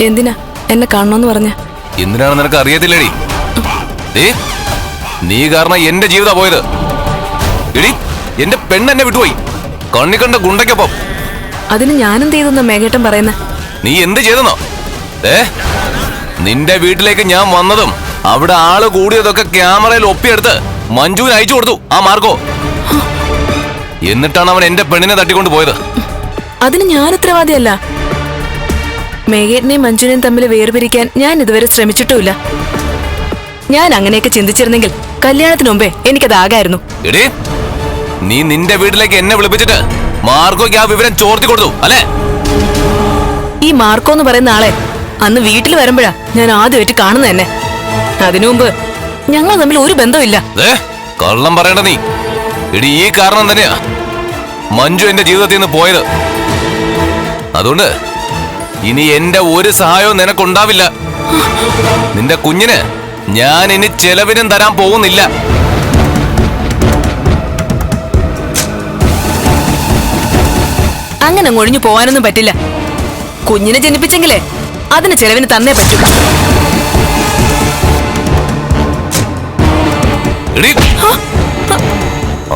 എന്തിനാ എന്നെ കാണണമെന്ന് പറഞ്ഞ? എന്തിനാണെന്ന് നിനക്ക് അറിയത്തില്ലേടി? നീ കാരണം എന്റെ ജീവിതം പോയത്. എടി, എന്റെ പെണ്ണെന്നെ വിട്ടുപോയി കണ്ണിക്കണ്ട ഗുണ്ടയ്ക്കൊപ്പം. അതിന് ഞാനെന്ത് ചെയ്തെന്നോ മേഘേട്ടൻ പറയുന്ന? നീ എന്ത് ചെയ്തെന്നോ? നിന്റെ വീട്ടിലേക്ക് ഞാൻ വന്നതും അവിടെ ആള് കൂടിയതൊക്കെ ക്യാമറയിൽ ഒപ്പിയെടുത്ത് മഞ്ജുവിന് അയച്ചു കൊടുത്തു ആ മാർക്കോ. എന്നിട്ടാണ് അവൻ എന്റെ പെണ്ണിനെ തട്ടിക്കൊണ്ട് പോയത്. അതിന് ഞാൻ ഉത്തരവാദിയല്ല. മേഘേട്ടനെയും മഞ്ജുവിനെയും തമ്മിൽ വേർപിരിക്കാൻ ഞാൻ ഇതുവരെ ശ്രമിച്ചിട്ടുമില്ല. ഞാൻ അങ്ങനെയൊക്കെ ചിന്തിച്ചിരുന്നെങ്കിൽ കല്യാണത്തിന് മുമ്പേ എനിക്കതാകായിരുന്നു. എടീ, നീ നിന്റെ വീട്ടിലേക്ക് എന്നെ വിളിപ്പിച്ചിട്ട് മാർക്കോയ്ക്ക് ആ വിവരം ചോർത്തി കൊടുത്തു അല്ലേ? ഈ മാർക്കോ എന്ന് പറയുന്ന ആളെ അന്ന് വീട്ടിൽ വരുമ്പോഴാ ഞാൻ ആദ്യമായിട്ട് കാണുന്നത് തന്നെ. അതിനു മുമ്പ് ഞങ്ങൾ തമ്മിൽ ഒരു ബന്ധമില്ല. കള്ളം പറയണ്ട നീ. എടി, ഈ കാരണം തന്നെയാ മഞ്ജു എന്റെ ജീവിതത്തിൽ നിന്ന് പോയത്. അതുകൊണ്ട് ഇനി എന്റെ ഒരു സഹായവും നിനക്കുണ്ടാവില്ല. നിന്റെ കുഞ്ഞിന് ഞാൻ ഇനി ചെലവിനും തരാൻ പോകുന്നില്ല. അങ്ങനെ ഒഴിഞ്ഞു പോവാനൊന്നും പറ്റില്ല. കുഞ്ഞിനെ ജനിപ്പിച്ചെങ്കിലേ അതിന് ചെലവിന് തന്നേ പറ്റൂ.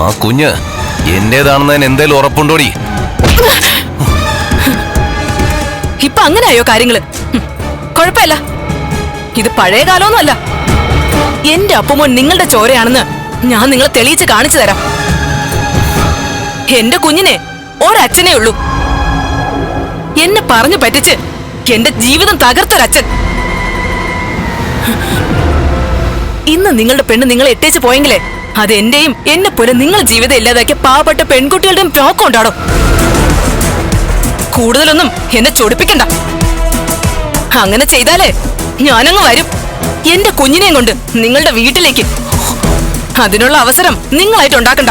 ആ കുഞ്ഞ് എന്റേതാണെന്നതിന് എന്തേലും ഉറപ്പുണ്ടോടി? ഇപ്പൊ അങ്ങനെയായോ കാര്യങ്ങള്? കുഴപ്പമില്ല, ഇത് പഴയ കാലമൊന്നുമല്ല. എന്റെ അപ്പുമോൻ നിങ്ങളുടെ ചോരയാണെന്ന് ഞാൻ നിങ്ങളെ തെളിയിച്ച് കാണിച്ചു തരാം. എന്റെ കുഞ്ഞിനെ ഒരച്ഛനേ ഉള്ളൂ. എന്നെ പറഞ്ഞു പറ്റിച്ച് എന്റെ ജീവിതം തകർത്തൊരച്ഛൻ. ഇന്ന് നിങ്ങളുടെ പെണ്ണ് നിങ്ങളെ എട്ടേച്ച് പോയെങ്കിലേ അത് എന്റെയും എന്നെ പോലെ നിങ്ങൾ ജീവിതം ഇല്ലാതാക്കിയ പാവപ്പെട്ട പെൺകുട്ടികളുടെയും രോക്കം ഉണ്ടാടോ. കൂടുതലൊന്നും എന്നെ ചൊടിപ്പിക്കണ്ട. അങ്ങനെ ചെയ്താലേ ഞാനങ്ങ് വരും എന്റെ കുഞ്ഞിനെയും കൊണ്ട് നിങ്ങളുടെ വീട്ടിലേക്ക്. അതിനുള്ള അവസരം നിങ്ങളായിട്ട് ഉണ്ടാക്കണ്ട.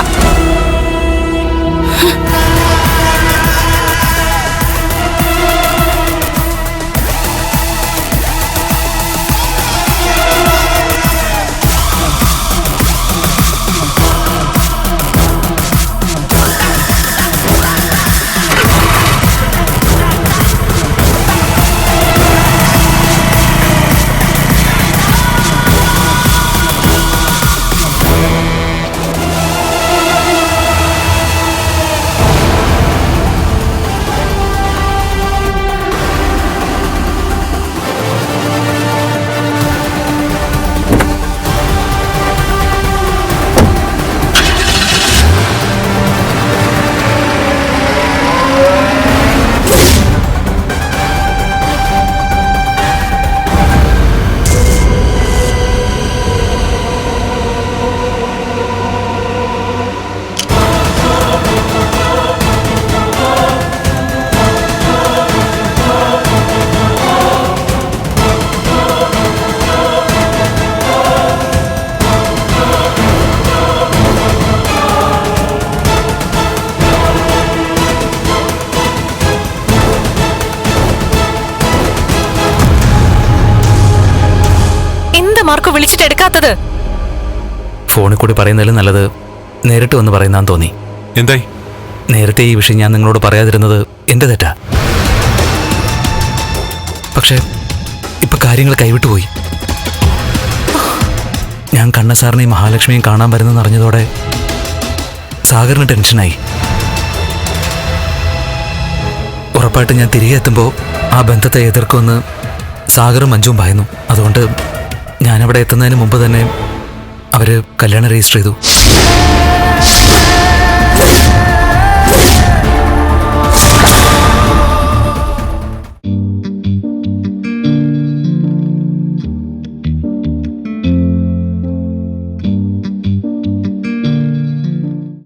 മാർക്കോ വിളിച്ചിട്ട് എടുക്കാത്തത്? ഫോണിൽ കൂടി പറയുന്നതിലും നല്ലത് നേരിട്ട് വന്ന് പറയുന്നാന്ന് തോന്നി. എന്തായി? നേരത്തെ ഈ വിഷയം ഞാൻ നിങ്ങളോട് പറയാതിരുന്നത് എന്റെ തെറ്റാ. പക്ഷെ ഇപ്പൊ കാര്യങ്ങൾ കൈവിട്ടുപോയി. ഞാൻ കണ്ണ സാറിനെയും മഹാലക്ഷ്മിയും കാണാൻ വരുന്നെന്ന് അറിഞ്ഞതോടെ സാഗറിന് ടെൻഷനായി. ഉറപ്പായിട്ട് ഞാൻ തിരികെ എത്തുമ്പോൾ ആ ബന്ധത്തെ എതിർക്കുമെന്ന് സാഗറും മഞ്ജുവും ഭയന്നു. അതുകൊണ്ട് ഞാനവിടെ എത്തുന്നതിന് മുമ്പ് തന്നെ അവര് കല്യാണം രജിസ്റ്റർ ചെയ്തു.